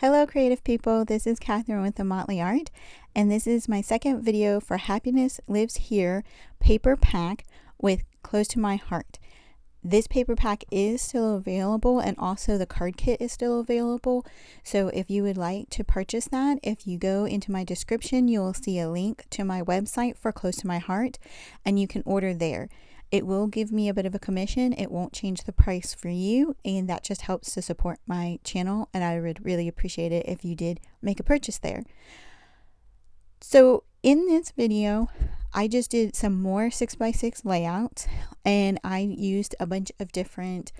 Hello creative people, this is Catherine with aMotleyArt, and this is my second video for Happiness Lives Here paper pack with Close to My Heart. This paper pack is still available, and also the card kit is still available, so if you would like to purchase that, if you go into my description, you will see a link to my website for Close to My Heart, and you can order there. It will give me a bit of a commission. It won't change the price for you, and that just helps to support my channel, and I would really appreciate it if you did make a purchase there. So in this video, I just did some more 6x6 layouts, and I used a bunch of different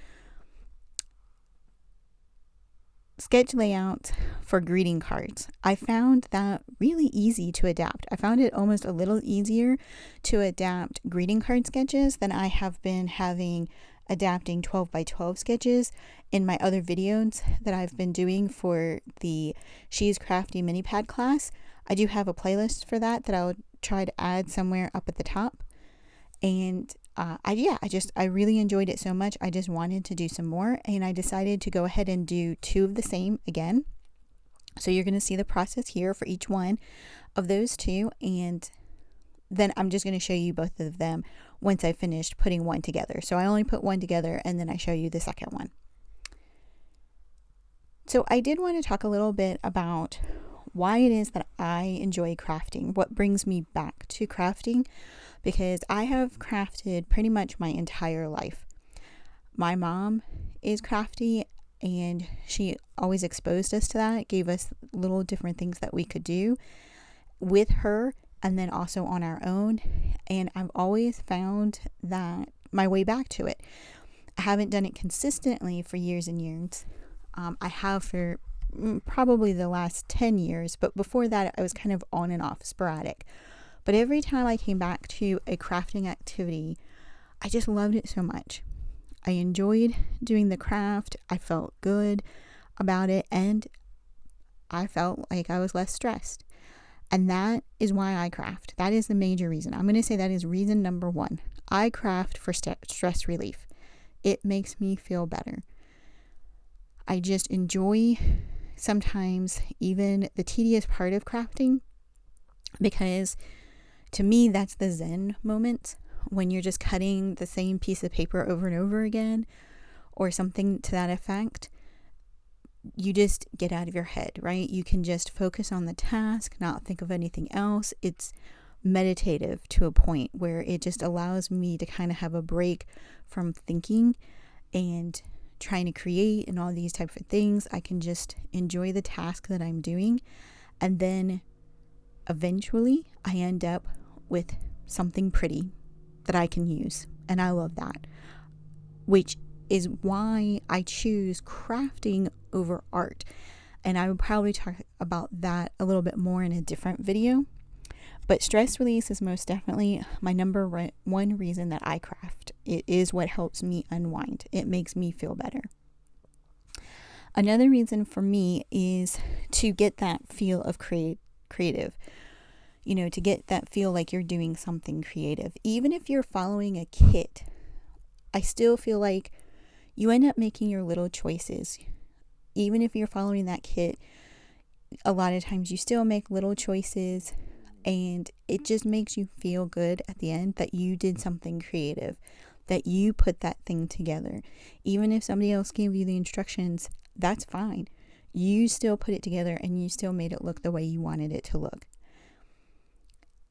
sketch layouts for greeting cards. I found that really easy to adapt. I found it almost a little easier to adapt greeting card sketches than I have been adapting 12x12 sketches in my other videos that I've been doing for the She's Crafty mini pad class. I do have a playlist for that I'll try to add somewhere up at the top. And I really enjoyed it so much. I just wanted to do some more, and I decided to go ahead and do two of the same again. So you're going to see the process here for each one of those two, and then I'm just going to show you both of them once I finished putting one together. So I only put one together, and then I show you the second one. So I did want to talk a little bit about why it is that I enjoy crafting, what brings me back to crafting, because I have crafted pretty much my entire life. My mom is crafty, and she always exposed us to that, gave us little different things that we could do with her and then also on our own, and I've always found that my way back to it. I haven't done it consistently for years and years. I have for probably the last 10 years, but before that I was kind of on and off, sporadic. But every time I came back to a crafting activity, I just loved it so much. I enjoyed doing the craft. I felt good about it, and I felt like I was less stressed. And that is why I craft. That is the major reason. I'm going to say that is reason number one. I craft for stress relief. It makes me feel better. I just enjoy sometimes even the tedious part of crafting, because to me that's the zen moment, when you're just cutting the same piece of paper over and over again or something to that effect. You just get out of your head, right? You can just focus on the task, not think of anything else. It's meditative to a point where it just allows me to kind of have a break from thinking and trying to create and all these types of things. I can just enjoy the task that I'm doing, and then eventually I end up with something pretty that I can use, and I love that, which is why I choose crafting over art. And I would probably talk about that a little bit more in a different video. But stress release is most definitely my number one reason that I craft. It is what helps me unwind. It makes me feel better. Another reason for me is to get that feel of creative. You know, to get that feel like you're doing something creative. Even if you're following a kit, I still feel like you end up making your little choices. Even if you're following that kit, a lot of times you still make little choices, and it just makes you feel good at the end that you did something creative, that you put that thing together. Even if somebody else gave you the instructions, that's fine. You still put it together, and you still made it look the way you wanted it to look.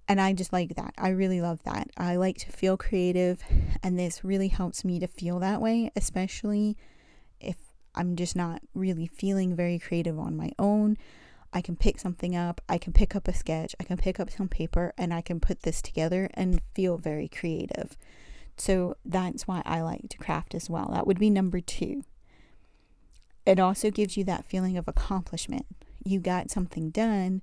And I just like that. I really love that. I like to feel creative, and this really helps me to feel that way, especially if I'm just not really feeling very creative on my own. I can pick something up, I can pick up a sketch, I can pick up some paper, and I can put this together and feel very creative. So that's why I like to craft as well. That would be number two. It also gives you that feeling of accomplishment. You got something done,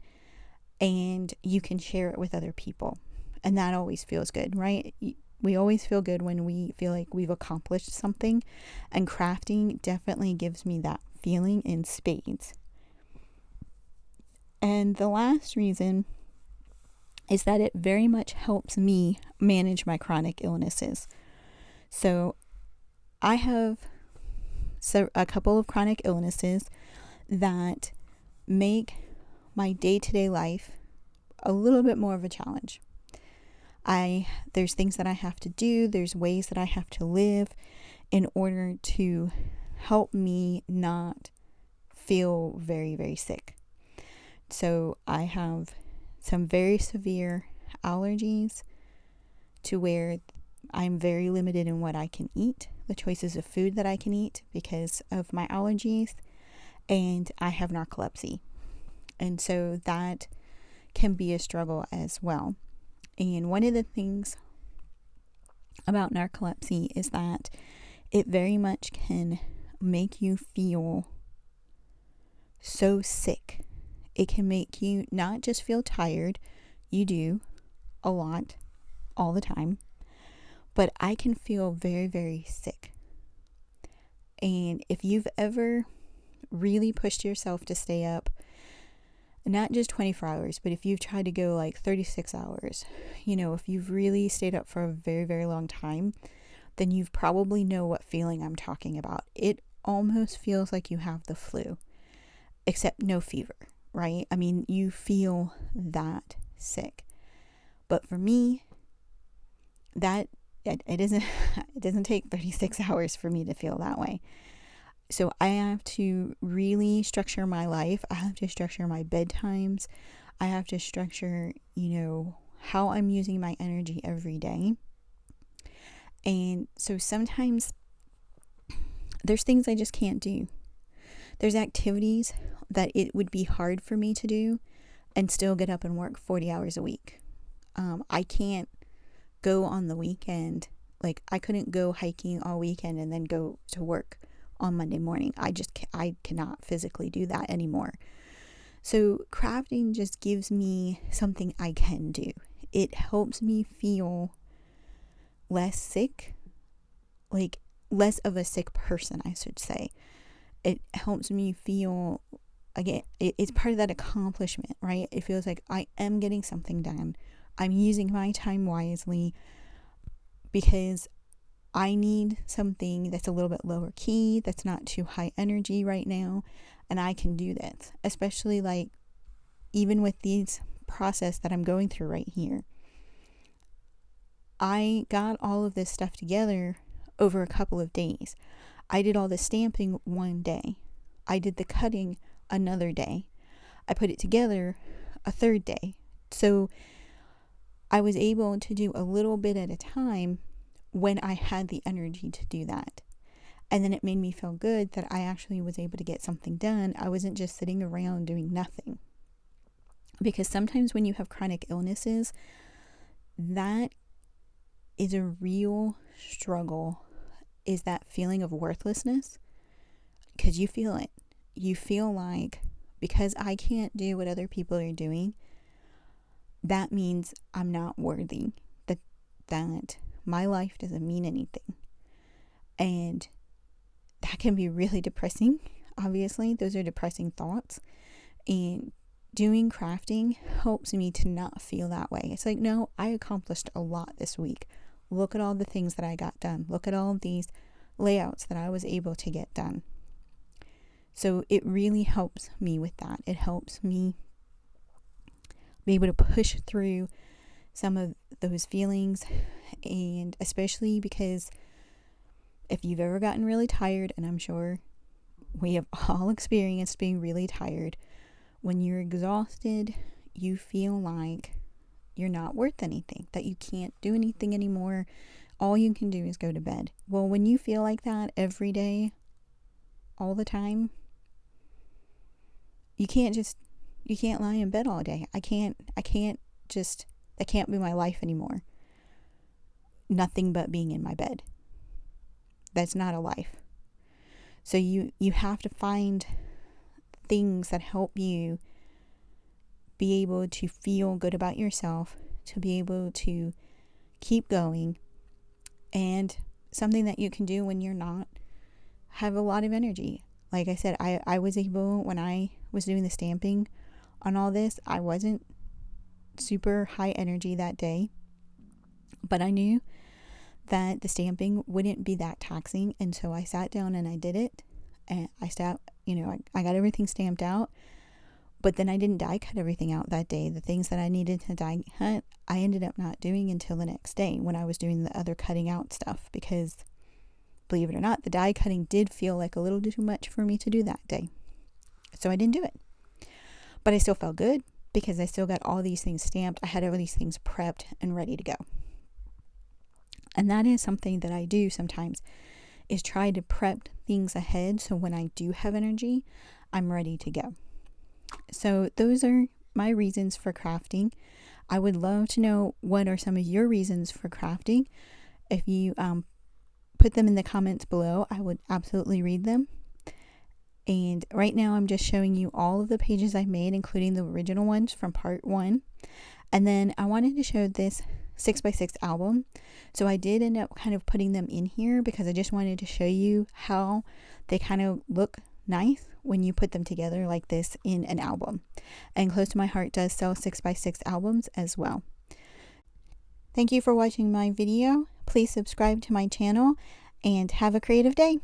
and you can share it with other people. And that always feels good, right? We always feel good when we feel like we've accomplished something, and crafting definitely gives me that feeling in spades. And the last reason is that it very much helps me manage my chronic illnesses. So I have a couple of chronic illnesses that make my day-to-day life a little bit more of a challenge. There's things that I have to do, there's ways that I have to live in order to help me not feel very, very sick. So I have some very severe allergies to where I'm very limited in what I can eat, the choices of food that I can eat because of my allergies, and I have narcolepsy. And so that can be a struggle as well. And one of the things about narcolepsy is that it very much can make you feel so sick. It can make you not just feel tired, you do a lot, all the time, but I can feel very, very sick. And if you've ever really pushed yourself to stay up, not just 24 hours, but if you've tried to go like 36 hours, if you've really stayed up for a very, very long time, then you probably know what feeling I'm talking about. It almost feels like you have the flu, except no fever, right? I mean, you feel that sick. But for me, it doesn't take 36 hours for me to feel that way. So I have to really structure my life. I have to structure my bedtimes. I have to structure, how I'm using my energy every day. And so sometimes there's things I just can't do. There's activities that it would be hard for me to do and still get up and work 40 hours a week. I can't go on the weekend. Like, I couldn't go hiking all weekend and then go to work on Monday morning. I cannot physically do that anymore. So crafting just gives me something I can do. It helps me feel less sick, like less of a sick person, I should say. It helps me feel, again, it's part of that accomplishment, right? It feels like I am getting something done. I'm using my time wisely because I need something that's a little bit lower key, that's not too high energy right now, and I can do that. Especially like even with these process that I'm going through right here. I got all of this stuff together over a couple of days. I did all the stamping one day. I did the cutting another day. I put it together a third day. So I was able to do a little bit at a time when I had the energy to do that. And then it made me feel good that I actually was able to get something done. I wasn't just sitting around doing nothing. Because sometimes when you have chronic illnesses, that is a real struggle, is that feeling of worthlessness. Because you feel it. You feel like, because I can't do what other people are doing, that means I'm not worthy. That my life doesn't mean anything. And that can be really depressing. Obviously, those are depressing thoughts. And doing crafting helps me to not feel that way. It's like, no, I accomplished a lot this week. Look at all the things that I got done. Look at all of these layouts that I was able to get done. So it really helps me with that. It helps me be able to push through some of those feelings. And especially because if you've ever gotten really tired, and I'm sure we have all experienced being really tired, when you're exhausted, you feel like you're not worth anything, that you can't do anything anymore. All you can do is go to bed. Well, when you feel like that every day, all the time, you can't lie in bed all day. That can't be my life anymore. Nothing but being in my bed. That's not a life. So you have to find things that help you be able to feel good about yourself, to be able to keep going, and something that you can do when you're not have a lot of energy. Like I said, I was able, when I was doing the stamping on all this, I wasn't super high energy that day, but I knew that the stamping wouldn't be that taxing, and so I sat down and I did it, and I got everything stamped out. But then I didn't die cut everything out that day. The things that I needed to die cut, I ended up not doing until the next day when I was doing the other cutting out stuff, because believe it or not, the die cutting did feel like a little too much for me to do that day. So I didn't do it. But I still felt good because I still got all these things stamped. I had all these things prepped and ready to go. And that is something that I do sometimes, is try to prep things ahead so when I do have energy, I'm ready to go. So those are my reasons for crafting. I would love to know what are some of your reasons for crafting. If you put them in the comments below, I would absolutely read them. And right now I'm just showing you all of the pages I made, including the original ones from part 1. And then I wanted to show this 6x6 album. So I did end up kind of putting them in here because I just wanted to show you how they kind of look nice when you put them together like this in an album. And Close to My Heart does sell 6x6 albums as well. Thank you for watching my video. Please subscribe to my channel and have a creative day.